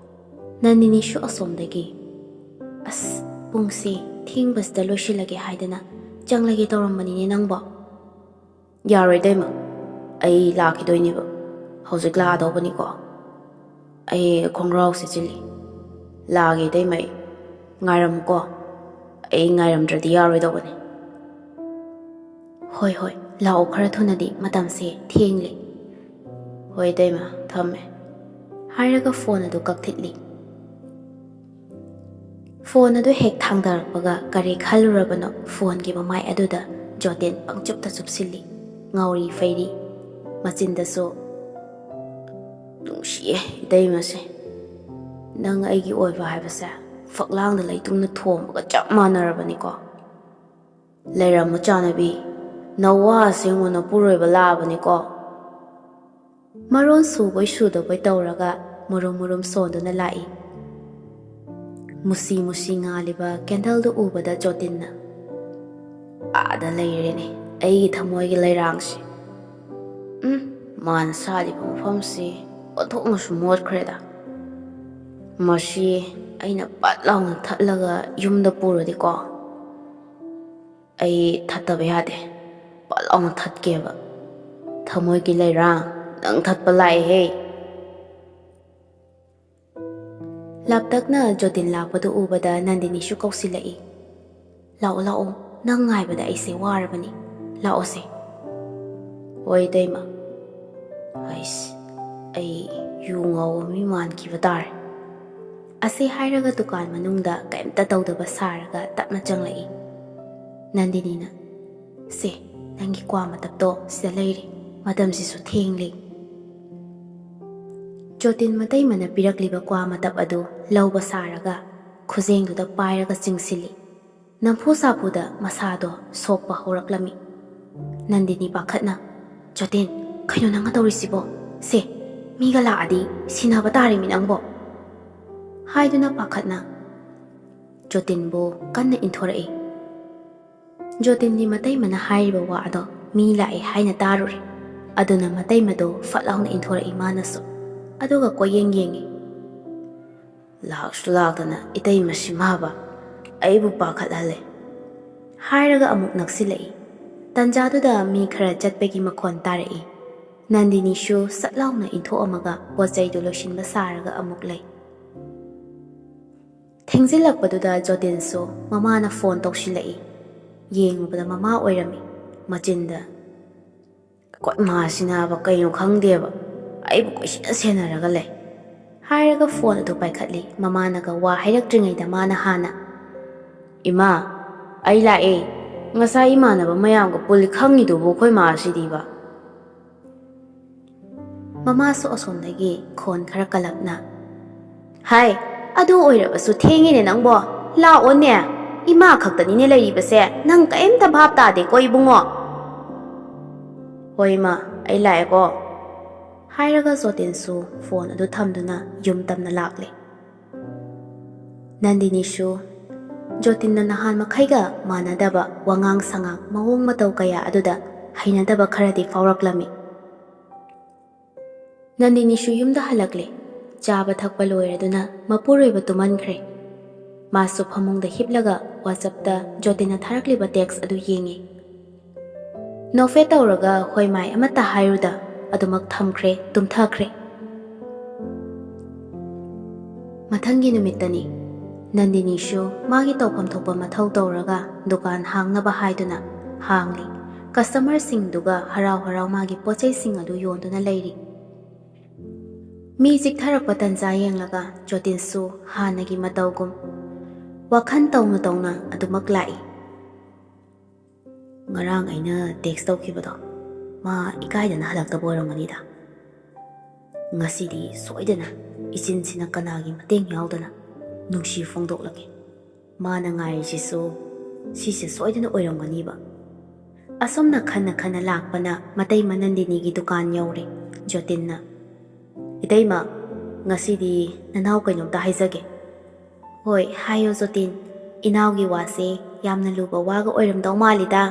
ꯅꯟꯗꯤꯅꯤꯁꯨ ꯑꯁꯣꯝꯗꯒꯤ, ꯑꯁ ꯄꯨꯡꯁꯤ ꯊꯦꯡꯕꯁꯤꯗ ꯂꯣꯏꯁꯤꯜꯂꯒꯦ ꯍꯥꯏꯗꯅ ꯆꯪꯂꯒꯦ ꯇꯧꯔꯝꯕꯅꯤꯅꯦ ꯅꯪꯕꯣ꯫ ꯌꯥꯔꯣꯏ ꯏꯇꯩꯃ, ꯑꯩ ꯂꯥꯛꯈꯤꯗꯣꯏꯅꯦꯕ, ꯍꯧꯖꯤꯛ ꯂꯥꯛꯑꯗꯧꯕꯅꯤꯀꯣ꯫ ꯑꯩ ꯈꯣꯡꯒ꯭ꯔꯥꯎ ꯁꯦꯠꯆꯤꯜꯂꯤ, ꯂꯥꯛꯑꯒꯦ ꯏꯇꯩꯃ, ꯑꯩ ꯉꯥꯏꯔꯝꯃꯨꯀꯣ, ꯑꯩ ꯉꯥꯏꯔꯝꯗ꯭ꯔꯗꯤ ꯌꯥꯔꯣꯏꯗꯧꯕꯅꯤ꯫ ꯍꯣꯏ ꯂꯥꯛꯑꯣ ꯈꯔ ꯊꯨꯅꯗꯤ, ꯃꯇꯝꯁꯦ ꯊꯦꯡꯂꯦ꯫ ꯍꯣꯏ ꯏꯇꯩꯃ, ꯊꯝꯃꯦ ꯍꯥꯏꯔꯒ ꯐꯣꯟ ꯑꯗꯨ ꯀꯛꯊꯠꯂꯤ꯫ ꯐꯣꯟ ꯑꯗꯨ ꯍꯦꯛ ꯊꯥꯡꯗꯔꯛꯄꯒ ꯀꯔꯤ ꯈꯜꯂꯨꯔꯕꯅꯣ ꯐꯣꯟꯒꯤ ꯃꯃꯥꯏ ꯑꯗꯨꯗ ꯖꯣꯇꯤꯟ ꯄꯪꯆꯨꯞꯇ ꯆꯨꯞꯁꯤꯜꯂꯤ, ꯉꯥꯎꯔꯤ ꯐꯩꯔꯤ, ꯃꯆꯤꯟꯗꯁꯨ ꯅꯨꯡꯁꯤꯌꯦ ꯏꯇꯩꯃꯁꯦ, ꯅꯪ ꯑꯩꯒꯤ ꯑꯣꯏꯕ ꯍꯥꯏꯕꯁꯦ ꯐꯛꯂꯥꯡꯗ ꯂꯩꯇꯨꯝꯅ ꯊꯣꯝꯕꯒ ꯆꯞ ꯃꯥꯟꯅꯔꯕꯅꯤꯀꯣ꯫ ꯂꯩꯔꯝꯃꯣ ꯆꯥꯅꯕꯤ, ꯅꯋꯥ ꯑꯁꯦꯡꯕ ꯅꯄꯨꯔꯣꯏꯕ ꯂꯥꯛꯑꯕꯅꯤꯀꯣ꯫ ꯃꯔꯣꯟ ꯁꯨꯕꯣꯏ ꯁꯨꯗꯕꯣꯏ ꯇꯧꯔꯒ ꯃꯨꯔꯨꯝ ꯁꯣꯟꯗꯨꯅ ꯂꯥꯛꯏ꯫ ꯃꯨꯁꯤ ꯉꯥꯜꯂꯤꯕ ꯀꯦꯟꯗꯜꯗꯨ ꯎꯕꯗ ꯖꯣꯇꯤꯟꯅ, ꯑꯥꯗ ꯂꯩꯔꯦꯅꯦ ꯑꯩꯒꯤ ꯊꯃꯣꯏꯒꯤ ꯂꯩꯔꯥꯡꯁꯤ꯫ ꯃꯥꯅ ꯁꯥꯠꯂꯤꯕ ꯃꯐꯝꯁꯤ ꯑꯣꯟꯊꯣꯛꯅꯁꯨ ꯃꯣꯠꯈ꯭ꯔꯦꯗ꯫ ꯃꯁꯤ ꯑꯩꯅ ꯄꯠ ꯂꯥꯎꯅ ꯊꯠꯂꯒ ꯌꯨꯝꯗ ꯄꯨꯔꯗꯤꯀꯣ, ꯑꯩ ꯊꯠꯇꯕ ꯌꯥꯗꯦ, ꯄꯠ ꯂꯥꯎꯅ ꯊꯠꯀꯦꯕ꯫ ꯊꯃꯣꯏꯒꯤ ꯂꯩꯔꯥꯡ, ꯅꯪ ꯊꯠꯄ ꯂꯥꯛꯑꯦꯍꯦ꯫ ꯂꯥꯞꯇꯛꯅ ꯖꯣꯇꯤꯟ ꯂꯥꯛꯄꯗꯨ ꯎꯕꯗ ꯅꯟꯗꯤꯅꯤꯁꯨ ꯀꯧꯁꯤꯜꯂꯛꯏ꯫ ꯂꯥꯛꯑꯣ, ꯅꯪ ꯉꯥꯏꯕꯗ ꯑꯩꯁꯦ ꯋꯥꯔꯕꯅꯤ, ꯂꯥꯛꯑꯣꯁꯦ꯫ ꯍꯣꯏ ꯏꯇꯩꯃ꯫ ꯑꯩ ꯌꯨ ꯉꯥꯎꯕ ꯃꯤ ꯃꯥꯟꯈꯤꯕ ꯇꯥꯔꯦ꯫ ꯑꯁꯤ ꯍꯥꯏꯔꯒ ꯗꯨꯀꯥꯟ ꯃꯅꯨꯡꯗ ꯀꯩꯝꯇ ꯇꯧꯗꯕ ꯁꯥꯔꯒ ꯇꯞꯅ ꯆꯪꯂꯛꯏ꯫ ꯅꯟꯗꯤꯅꯤꯅ, ꯁꯦ ꯅꯪꯒꯤ ꯀ꯭ꯋꯥ ꯃꯇꯞꯇꯣ ꯁꯤꯗ ꯂꯩꯔꯦ, ꯃꯇꯝꯁꯤꯁꯨ ꯊꯦꯡꯂꯦ꯫ ꯖꯣꯇꯤꯟ ꯃꯇꯩꯃꯅ ꯄꯤꯔꯛꯂꯤꯕ ꯀ꯭ꯋꯥ ꯃꯇꯞ ꯑꯗꯨ ꯂꯧꯕ ꯁꯥꯔꯒ ꯈꯨꯖꯦꯡꯗꯨꯗ ꯄꯥꯏꯔꯒ ꯆꯤꯡꯁꯤꯜꯂꯤ꯫ ꯅꯝꯐꯨ ꯁꯥꯐꯨꯗ ꯃꯁꯥꯗꯣ ꯁꯣꯛꯄ ꯍꯧꯔꯛꯂꯝꯃꯤ꯫ ꯅꯟꯗꯤꯅꯤ ꯄꯥꯈꯠꯅ, ꯖꯣꯇꯤꯟ, ꯀꯩꯅꯣ ꯅꯪꯅ ꯇꯧꯔꯤꯁꯤꯕꯣ? ꯁꯦ ꯃꯤꯒ ꯂꯥꯛꯑꯗꯤ ꯁꯤꯟꯅꯕ ꯇꯥꯔꯤꯃꯤ ꯅꯪꯕꯣ, ꯍꯥꯏꯗꯨꯅ ꯄꯥꯈꯠꯅ ꯖꯣꯇꯤꯟꯕꯨ ꯀꯟꯅ ꯏꯟꯊꯣꯔꯛꯏ꯫ ꯖꯣꯇꯤꯟꯒꯤ ꯃꯇꯩꯃꯅ ꯍꯥꯏꯔꯤꯕ ꯋꯥ ꯑꯗꯣ ꯃꯤ ꯂꯥꯛꯑꯦ ꯍꯥꯏꯅ ꯇꯥꯔꯨꯔꯦ꯫ ꯑꯗꯨꯅ ꯃꯇꯩꯃꯗꯣ ꯐꯠ ꯂꯥꯎꯅ ꯏꯟꯊꯣꯔꯛꯏ ꯃꯥꯅꯁꯨ, ꯑꯗꯨꯒ ꯀꯣꯏꯌꯦꯡ ꯌꯦꯡꯉꯤ꯫ ꯂꯥꯛꯁꯨ ꯂꯥꯛꯇꯅ ꯏꯇꯩꯃꯁꯤ ꯃꯥꯕ ꯑꯩꯕꯨ ꯄꯥꯈꯠꯍꯜꯂꯦ, ꯍꯥꯏꯔꯒ ꯑꯃꯨꯛ ꯅꯛꯁꯤꯜꯂꯛꯏ꯫ ꯇꯟꯖꯥꯗꯨꯗ ꯃꯤ ꯈꯔ ꯆꯠꯄꯒꯤ ꯃꯈꯣꯟ ꯇꯥꯔꯛꯏ꯫ ꯅꯟꯗꯤꯅꯤꯁꯨ ꯁꯠ ꯂꯥꯎꯅ ꯏꯟꯊꯣꯛꯑꯝꯃꯒ ꯄꯣꯠꯆꯩꯗꯨ ꯂꯣꯏꯁꯤꯟꯕ ꯁꯥꯔꯒ ꯑꯃꯨꯛ ꯂꯩ꯫ ꯊꯦꯡꯖꯤꯜꯂꯛꯄꯗꯨꯗ ꯖꯣꯇꯤꯟꯁꯨ ꯃꯃꯥꯅ ꯐꯣꯟ ꯇꯧꯁꯤꯜꯂꯛꯏ꯫ ꯌꯦꯡꯉꯨꯕꯗ ꯃꯃꯥ ꯑꯣꯏꯔꯝꯃꯤ꯫ ꯃꯆꯤꯟꯗ, ꯑꯩꯈꯣꯏ ꯃꯥꯁꯤꯅꯕ ꯀꯩꯅꯣ ꯈꯪꯗꯦꯕ, ꯑꯩꯕꯨ ꯀꯣꯏꯁꯦꯟ ꯁꯦꯟꯅꯔꯒ ꯂꯩ, ꯍꯥꯏꯔꯒ ꯐꯣꯟ ꯑꯗꯨ ꯄꯥꯏꯈꯠꯂꯤ꯫ ꯃꯃꯥꯅꯒ ꯋꯥ ꯍꯥꯏꯔꯛꯇ꯭ꯔꯤꯉꯩꯗ ꯃꯥꯅ ꯍꯥꯟꯅ, ꯏꯃꯥ, ꯑꯩ ꯂꯥꯛꯑꯦ, ꯉꯁꯥꯏ ꯏꯃꯥꯟꯅꯕ ꯃꯌꯥꯝꯒ ꯄꯨꯜꯂꯤ ꯈꯪꯉꯤꯗꯨꯕꯨ ꯑꯩꯈꯣꯏ ꯃꯥꯁꯤꯗꯤꯕ꯫ ꯃꯃꯥꯁꯨ ꯑꯁꯣꯝꯗꯒꯤ ꯈꯣꯟ ꯈꯔ ꯀꯜꯂꯞꯅ, ꯍꯥꯏ, ꯑꯗꯨ ꯑꯣꯏꯔꯕꯁꯨ ꯊꯦꯡꯉꯦꯅꯦ ꯅꯪꯕꯣ, ꯂꯥꯛꯑꯣꯅꯦ, ꯏꯃꯥ ꯈꯛꯇꯅꯤꯅꯦ ꯂꯩꯔꯤꯕꯁꯦ, ꯅꯪ ꯀꯩꯝꯇ ꯚꯥꯞ ꯇꯥꯗꯦꯀꯣ ꯏꯕꯨꯡꯉꯣ꯫ ꯍꯣꯏ ꯏꯃꯥ, ꯑꯩ ꯂꯥꯛꯑꯦꯀꯣ, ꯍꯥꯏꯔꯒ ꯖꯣꯇꯤꯟꯁꯨ ꯐꯣꯟ ꯑꯗꯨ ꯊꯝꯗꯨꯅ ꯌꯨꯝ ꯇꯝꯅ ꯂꯥꯛꯂꯦ꯫ ꯅꯟꯗꯤꯅꯤꯁꯨ ꯖꯣꯇꯤꯟꯅ ꯅꯍꯥꯟ ꯃꯈꯩꯒ ꯃꯥꯟꯅꯗꯕ ꯋꯥꯉꯥꯡ ꯁꯉꯥꯡ ꯃꯑꯣꯡ ꯃꯇꯧ ꯀꯌꯥ ꯑꯗꯨꯗ ꯍꯩꯅꯗꯕ ꯈꯔꯗꯤ ꯐꯥꯎꯔꯛꯂꯝꯃꯤ꯫ ꯅꯟꯗꯤꯅꯤꯁꯨ ꯌꯨꯝꯗ ꯍꯜꯂꯛꯂꯦ꯫ ꯆꯥꯕ ꯊꯛꯄ ꯂꯣꯏꯔꯗꯨꯅ ꯃꯄꯨꯔꯣꯏꯕ ꯇꯨꯝꯍꯟꯈ꯭ꯔꯦ꯫ ꯃꯥꯁꯨ ꯐꯃꯨꯡꯗ ꯍꯤꯞꯂꯒ ꯋꯥꯆꯞꯇ ꯖꯣꯇꯤꯟꯅ ꯊꯥꯔꯛꯂꯤꯕ ꯇꯦꯛꯁ ꯑꯗꯨ ꯌꯦꯡꯉꯤ꯫ ꯅꯣꯐꯦꯠ ꯇꯧꯔꯒ ꯍꯣꯏ ꯃꯥꯏ ꯑꯃꯠꯇ ꯍꯥꯏꯔꯨꯗ ꯑꯗꯨꯃꯛ ꯊꯝꯈ꯭ꯔꯦ, ꯇꯨꯝꯊꯈ꯭ꯔꯦ꯫ ꯃꯊꯪꯒꯤ ꯅꯨꯃꯤꯠꯇꯅꯤ꯫ ꯅꯟꯗꯤꯅꯤꯁꯨ ꯃꯥꯒꯤ ꯇꯧꯐꯝ ꯊꯣꯛꯄ ꯃꯊꯧ ꯇꯧꯔꯒ ꯗꯨꯀꯥꯟ ꯍꯥꯡꯅꯕ ꯍꯥꯏꯗꯨꯅ ꯍꯥꯡꯂꯤ꯫ ꯀꯁꯇꯃꯔꯁꯤꯡꯗꯨꯒ ꯍꯔꯥꯎ ꯍꯔꯥꯎ ꯃꯥꯒꯤ ꯄꯣꯠꯆꯩꯁꯤꯡ ꯑꯗꯨ ꯌꯣꯟꯗꯨꯅ ꯂꯩꯔꯤ꯫ ꯃꯤ ꯆꯤꯛꯊꯔꯛꯄ ꯇꯟꯖꯥ ꯌꯦꯡꯂꯒ ꯖꯣꯇꯤꯟꯁꯨ ꯍꯥꯟꯅꯒꯤ ꯃꯇꯧꯒꯨꯝ ꯋꯥꯈꯜ ꯇꯧꯅ ꯇꯧꯅ ꯑꯗꯨꯃꯛ ꯂꯥꯛꯏ꯫ ꯉꯔꯥꯡ ꯑꯩꯅ ꯇꯦꯛꯁ ꯇꯧꯈꯤꯕꯗꯣ ꯃꯥ ꯏꯀꯥꯏꯗꯅ ꯍꯜꯂꯛꯇꯕ ꯑꯣꯏꯔꯝꯒꯅꯤꯗ꯫ ꯉꯁꯤꯗꯤ ꯁꯣꯏꯗꯅ ꯏꯆꯤꯟꯁꯤꯅ ꯀꯅꯥꯒꯤ ꯃꯇꯦꯡ ꯌꯥꯎꯗꯅ ꯅꯨꯡꯁꯤ ꯐꯣꯡꯗꯣꯛꯂꯒꯦ꯫ ꯃꯥꯅ ꯉꯥꯏꯔꯤꯁꯤꯁꯨ ꯁꯤꯁꯦ ꯁꯣꯏꯗꯅ ꯑꯣꯏꯔꯝꯒꯅꯤꯕ꯫ ꯑꯁꯣꯝꯅ ꯈꯟꯅ ꯈꯟꯅ ꯂꯥꯛꯄꯅ ꯃꯇꯩꯃ ꯅꯟꯗꯤꯅꯤꯒꯤ ꯗꯨꯀꯥꯟ ꯌꯧꯔꯦ꯫ ꯖꯣꯇꯤꯟꯅ, "ꯏꯇꯩꯃ, ꯉꯁꯤꯗꯤ ꯅꯅꯥꯎ ꯀꯩꯅꯣꯝꯇ ꯍꯥꯏꯖꯒꯦ." "ꯍꯣꯏ ꯍꯥꯏꯌꯣ ꯖꯣꯇꯤꯟ, ꯏꯅꯥꯎꯒꯤ ꯋꯥꯁꯦ ꯌꯥꯝꯅ ꯂꯨꯕ ꯋꯥꯒ ꯑꯣꯏꯔꯝꯗꯧ ꯃꯥꯜꯂꯤꯗ."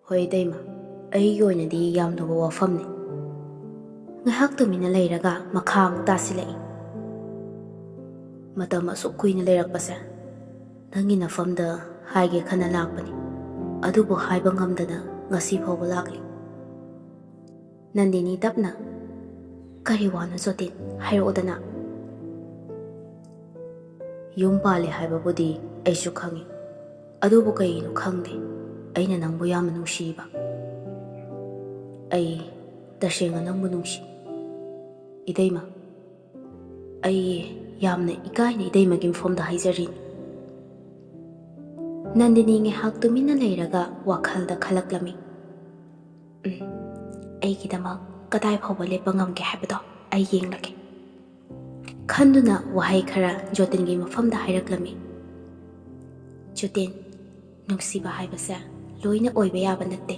"ꯍꯣꯏ ꯏꯇꯩꯃ, ꯑꯩꯒꯤ ꯑꯣꯏꯅꯗꯤ ꯌꯥꯝ ꯂꯨꯕ ꯋꯥꯐꯝꯅꯤ." ꯉꯥꯏꯍꯥꯛ ꯇꯨꯃꯤꯟꯅ ꯂꯩꯔꯒ ꯃꯈꯥ ꯑꯃꯨꯛ ꯇꯥꯁꯤꯜꯂꯛꯏ꯫ "ꯃꯇꯝ ꯑꯁꯨꯛ ꯀꯨꯏꯅ ꯂꯩꯔꯛꯄꯁꯦ ꯅꯪꯒꯤ ꯅꯐꯝꯗ ꯍꯥꯏꯒꯦ ꯈꯟꯅ ꯂꯥꯛꯄꯅꯤ, ꯑꯗꯨꯕꯨ ꯍꯥꯏꯕ ꯉꯝꯗꯅ ꯉꯁꯤ ꯐꯥꯎꯕ ꯂꯥꯛꯂꯤ." ꯅꯟꯗꯤꯅꯤ ꯇꯞꯅ, "ꯀꯔꯤ ꯋꯥꯅꯣ ꯖꯣꯇꯤꯟ, ꯍꯥꯏꯔꯛꯑꯣꯗꯅ." "ꯌꯨꯝ ꯄꯥꯜꯂꯦ ꯍꯥꯏꯕꯕꯨꯗꯤ ꯑꯩꯁꯨ ꯈꯪꯉꯤ, ꯑꯗꯨꯕꯨ ꯀꯩꯒꯤꯅꯣ ꯈꯪꯗꯦ ꯑꯩꯅ ꯅꯪꯕꯨ ꯌꯥꯝꯅ ꯅꯨꯡꯁꯤꯕ꯫ ꯑꯩ ꯇꯁꯦꯡꯅ ꯅꯪꯕꯨ ꯅꯨꯡꯁꯤ ꯏꯇꯩꯃ꯫ ꯑꯩ ꯌꯥꯝꯅ ꯏꯀꯥꯏꯅ ꯏꯇꯩꯃꯒꯤ ꯃꯐꯝꯗ ꯍꯥꯏꯖꯔꯤꯅꯤ." ꯅꯟꯗꯤꯅꯤ ꯉꯥꯏꯍꯥꯛ ꯇꯨꯃꯤꯟꯅ ꯂꯩꯔꯒ ꯋꯥꯈꯜꯗ ꯈꯜꯂꯛꯂꯝꯃꯤ꯫ "ꯑꯩꯒꯤꯗꯃꯛ ꯀꯗꯥꯏ ꯐꯥꯎꯕ ꯂꯦꯞꯄ ꯉꯝꯒꯦ ꯍꯥꯏꯕꯗꯣ ꯑꯩ ꯌꯦꯡꯂꯒꯦ." ꯈꯟꯗꯨꯅ ꯋꯥꯍꯩ ꯈꯔ ꯖꯣꯇꯤꯟꯒꯤ ꯃꯐꯝꯗ ꯍꯥꯏꯔꯛꯂꯝꯃꯤ꯫ "ꯖꯣꯇꯤꯟ, ꯅꯨꯡꯁꯤꯕ ꯍꯥꯏꯕꯁꯦ ꯂꯣꯏꯅ ꯑꯣꯏꯕ ꯌꯥꯕ ꯅꯠꯇꯦ꯫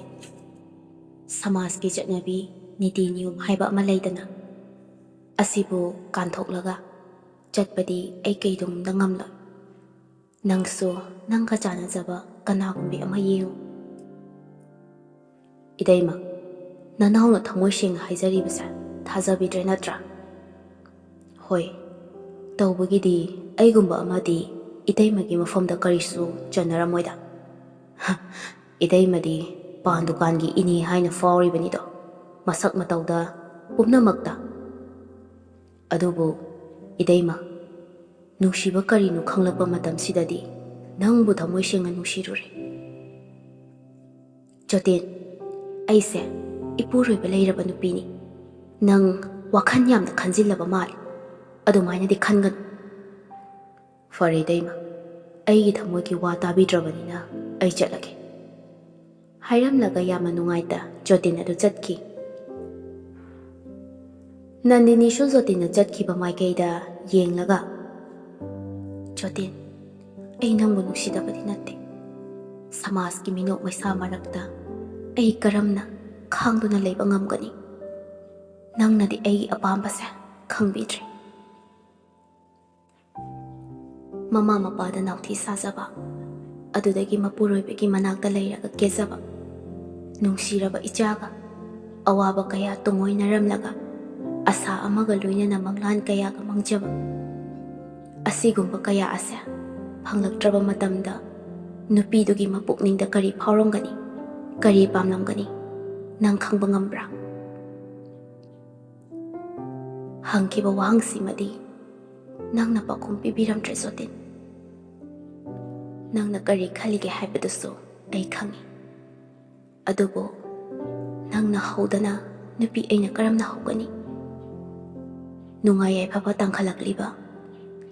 ꯁꯃꯥꯖꯀꯤ ꯆꯠꯅꯕꯤ, ꯅꯤꯇꯤ ꯅꯤꯌꯣꯝ ꯍꯥꯏꯕ ꯑꯃ ꯂꯩꯗꯅ, ꯑꯁꯤꯕꯨ ꯀꯥꯟꯊꯣꯛꯂꯒ ꯆꯠꯄꯗꯤ ꯑꯩ ꯀꯩꯗꯧꯅꯨꯡꯗ ꯉꯝꯂꯣꯏ꯫ ꯅꯪꯁꯨ ꯅꯪꯒ ꯆꯥꯟꯅꯖꯕ ꯀꯅꯥꯒꯨꯝꯕꯤ ꯑꯃ ꯌꯦꯡꯉꯨ." "ꯏꯇꯩꯃ, ꯅꯅꯥꯎꯅ ꯊꯃꯣꯏ ꯁꯦꯡꯅ ꯍꯥꯏꯖꯔꯤꯕꯁꯦ ꯊꯥꯖꯕꯤꯗ꯭ꯔꯦ ꯅꯠꯇ꯭ꯔꯥ?" "ꯍꯣꯏ, ꯇꯧꯕꯒꯤꯗꯤ ꯑꯩꯒꯨꯝꯕ ꯑꯃꯗꯤ ꯏꯇꯩꯃꯒꯤ ꯃꯐꯝꯗ ꯀꯔꯤꯁꯨ ꯆꯟꯅꯔꯝꯃꯣꯏꯗ꯫ ꯏꯇꯩꯃꯗꯤ ꯄꯥꯟ ꯗꯨꯀꯥꯟꯒꯤ ꯏꯅꯦ ꯍꯥꯏꯅ ꯐꯥꯎꯔꯤꯕꯅꯤꯗꯣ, ꯃꯁꯛ ꯃꯇꯧꯗ ꯄꯨꯝꯅꯃꯛꯇ꯫ ꯑꯗꯨꯕꯨ ꯏꯇꯩꯃ, ꯅꯨꯡꯁꯤꯕ ꯀꯔꯤꯅꯣ ꯈꯪꯂꯛꯄ ꯃꯇꯝꯁꯤꯗꯗꯤ ꯅꯪꯕꯨ ꯊꯃꯣꯏ ꯁꯦꯡꯅ ꯅꯨꯡꯁꯤꯔꯨꯔꯦ꯫ ꯖꯣꯇꯤꯟ, ꯑꯩꯁꯦ ꯏꯄꯨꯔꯣꯏꯕ ꯂꯩꯔꯕ ꯅꯨꯄꯤꯅꯤ꯫ ꯅꯪ ꯋꯥꯈꯜ ꯌꯥꯝꯅ ꯈꯟꯖꯤꯜꯂꯕ ꯃꯥꯜꯂꯤ, ꯑꯗꯨꯃꯥꯏꯅꯗꯤ ꯈꯟꯒꯅꯨ." "ꯐꯔꯦ ꯏꯇꯩꯃ, ꯑꯩꯒꯤ ꯊꯃꯣꯏꯒꯤ ꯋꯥ ꯇꯥꯕꯤꯗ꯭ꯔꯕꯅꯤꯅ ꯑꯩ ꯆꯠꯂꯒꯦ." ꯍꯥꯏꯔꯝꯂꯒ ꯌꯥꯝꯅ ꯅꯨꯡꯉꯥꯏꯇ ꯖꯣꯇꯤꯟ ꯑꯗꯨ ꯆꯠꯈꯤ꯫ ꯅꯟꯗꯤꯅꯤꯁꯨ ꯖꯣꯇꯤꯟꯅ ꯆꯠꯈꯤꯕ ꯃꯥꯏꯀꯩꯗ ꯌꯦꯡꯂꯒ, "ꯖꯣꯇꯤꯟ, ꯑꯩ ꯅꯪꯕꯨ ꯅꯨꯡꯁꯤꯗꯕꯗꯤ ꯅꯠꯇꯦ. ꯁꯃꯥꯖꯀꯤ ꯃꯤꯅꯣꯛ ꯃꯩꯁꯥ ꯃꯔꯛꯇ ꯑꯩ ꯀꯔꯝꯅ ꯈꯥꯡꯗꯨꯅ ꯂꯩꯕ ꯉꯝꯒꯅꯤ? ꯅꯪꯅꯗꯤ ꯑꯩꯒꯤ ꯑꯄꯥꯝꯕꯁꯦ ꯈꯪꯕꯤꯗ꯭ꯔꯦ." ꯃꯃꯥ ꯃꯄꯥꯗ ꯅꯥꯎꯊꯤ ꯁꯥꯖꯕ, ꯑꯗꯨꯗꯒꯤ ꯃꯄꯨꯔꯣꯏꯕꯒꯤ ꯃꯅꯥꯛꯇ ꯂꯩꯔꯒ ꯀꯦꯖꯕ, ꯅꯨꯡꯁꯤꯔꯕ ꯏꯆꯥꯒ ꯑꯋꯥꯕ ꯀꯌꯥ ꯇꯨꯡꯑꯣꯏꯅꯔꯝꯂꯒ ꯑꯁꯥ ꯑꯃꯒ ꯂꯣꯏꯅꯅ ꯃꯪꯂꯥꯟ ꯀꯌꯥꯒ ꯃꯪꯖꯕ, ꯑꯁꯤꯒꯨꯝꯕ ꯀꯌꯥ ꯑꯁꯦ ꯐꯪꯂꯛꯇ꯭ꯔꯕ ꯃꯇꯝꯗ ꯅꯨꯄꯤꯗꯨꯒꯤ ꯃꯄꯨꯛꯅꯤꯡꯗ ꯀꯔꯤ ꯐꯥꯎꯔꯝꯒꯅꯤ, ꯀꯔꯤ ꯄꯥꯝꯂꯝꯒꯅꯤ, ꯅꯪ ꯈꯪꯕ ꯉꯝꯕ꯭ꯔꯥ? ꯍꯪꯈꯤꯕ ꯋꯥꯍꯪꯁꯤꯃꯗꯤ ꯅꯪꯅ ꯄꯥꯎꯈꯨꯝ ꯄꯤꯕꯤꯔꯝꯗ꯭ꯔꯦ ꯖꯣꯇꯤꯟ꯫ ꯅꯪꯅ ꯀꯔꯤ ꯈꯜꯂꯤꯒꯦ ꯍꯥꯏꯕꯗꯨꯁꯨ ꯑꯩ ꯈꯪꯉꯤ, ꯑꯗꯨꯕꯨ ꯅꯪꯅ ꯍꯧꯗꯅ ꯅꯨꯄꯤ ꯑꯩꯅ ꯀꯔꯝꯅ ꯍꯧꯒꯅꯤ? ꯅꯨꯡꯉꯥꯏ ꯌꯥꯏꯐꯕ ꯇꯥꯡꯈꯠꯂꯛꯂꯤꯕ,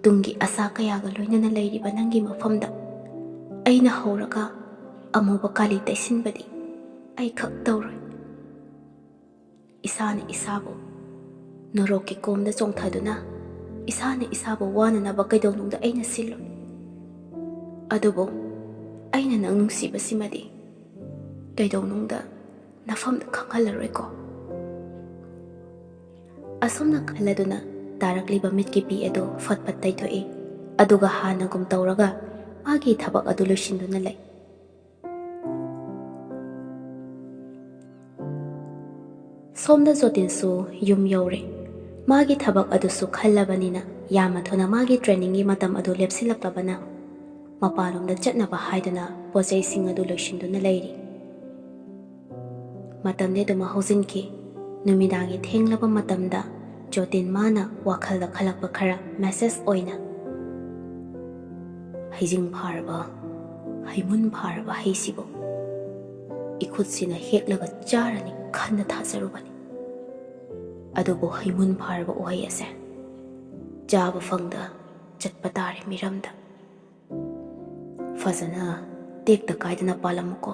ꯇꯨꯡꯒꯤ ꯑꯁꯥ ꯀꯌꯥꯒ ꯂꯣꯏꯅꯅ ꯂꯩꯔꯤꯕ ꯅꯪꯒꯤ ꯃꯐꯝꯗ ꯑꯩꯅ ꯍꯧꯔꯒ ꯑꯃꯨꯕ ꯀꯥꯂꯤ ꯇꯩꯁꯤꯟꯕꯗꯤ ꯑꯩ ꯈꯛ ꯇꯧꯔꯣꯏ꯫ ꯏꯁꯥꯅ ꯏꯁꯥꯕꯨ ꯅꯣꯔꯣꯛꯀꯤ ꯀꯣꯝꯗ ꯆꯣꯡꯊꯗꯨꯅ ꯏꯁꯥꯅ ꯏꯁꯥꯕꯨ ꯋꯥꯅꯅꯕ ꯀꯩꯗꯧꯅꯨꯡꯗ ꯑꯩꯅ ꯁꯤꯜꯂꯣꯏ꯫ ꯑꯗꯨꯕꯨ ꯑꯩꯅ ꯅꯪ ꯅꯨꯡꯁꯤꯕꯁꯤꯃꯗꯤ ꯀꯩꯗꯧꯅꯨꯡꯗ ꯅꯐꯝꯗ ꯈꯪꯍꯜꯂꯔꯣꯏꯀꯣ." ꯑꯁꯨꯝꯅ ꯈꯜꯂꯗꯨꯅ ꯇꯥꯔꯛꯂꯤꯕ ꯃꯤꯠꯀꯤ ꯄꯤ ꯑꯗꯨ ꯐꯠ ꯐꯠ ꯇꯩꯊꯣꯛꯏ, ꯑꯗꯨꯒ ꯍꯥꯟꯅꯒꯨꯝ ꯇꯧꯔꯒ ꯃꯥꯒꯤ ꯊꯕꯛ ꯑꯗꯨ ꯂꯣꯏꯁꯤꯟꯗꯨꯅ ꯂꯩ꯫ ꯁꯣꯝꯗ ꯖꯣꯇꯤꯟꯁꯨ ꯌꯨꯝ ꯌꯧꯔꯦ꯫ ꯃꯥꯒꯤ ꯊꯕꯛ ꯑꯗꯨꯁꯨ ꯈꯜꯂꯕꯅꯤꯅ ꯌꯥꯝꯅ ꯊꯨꯅ ꯃꯥꯒꯤ ꯇ꯭ꯔꯦꯅꯤꯡꯒꯤ ꯃꯇꯝ ꯑꯗꯨ ꯂꯦꯞꯁꯤꯜꯂꯛꯂꯕꯅ ꯃꯄꯥꯟꯂꯣꯝꯗ ꯆꯠꯅꯕ ꯍꯥꯏꯗꯨꯅ ꯄꯣꯠꯆꯩꯁꯤꯡ ꯑꯗꯨ ꯂꯣꯏꯁꯤꯟꯗꯨꯅ ꯂꯩꯔꯤ꯫ ꯃꯇꯝꯗꯤ ꯑꯗꯨꯝ ꯍꯧꯖꯤꯟꯈꯤ꯫ ꯅꯨꯃꯤꯗꯥꯡꯒꯤ ꯊꯦꯡꯂꯕ ꯃꯇꯝꯗ ꯖꯣꯇꯤꯟ ꯃꯥꯅ ꯋꯥꯈꯜꯗ ꯈꯜꯂꯛꯄ ꯈꯔ ꯃꯦꯁꯦꯖ ꯑꯣꯏꯅ, "ꯍꯩꯖꯤꯡ ꯐꯥꯔꯕ, ꯍꯩꯃꯨꯟ ꯐꯥꯔꯕ ꯍꯩꯁꯤꯕꯨ इखुꯠसिना हेक्लगा चारनी खन्ना थाजरुबनी अदुबो हैमुन फारबा ओहै असे चाबा फंगदा चटपा तारे मिरमदा फजना टेक्ता कायदना पालमुको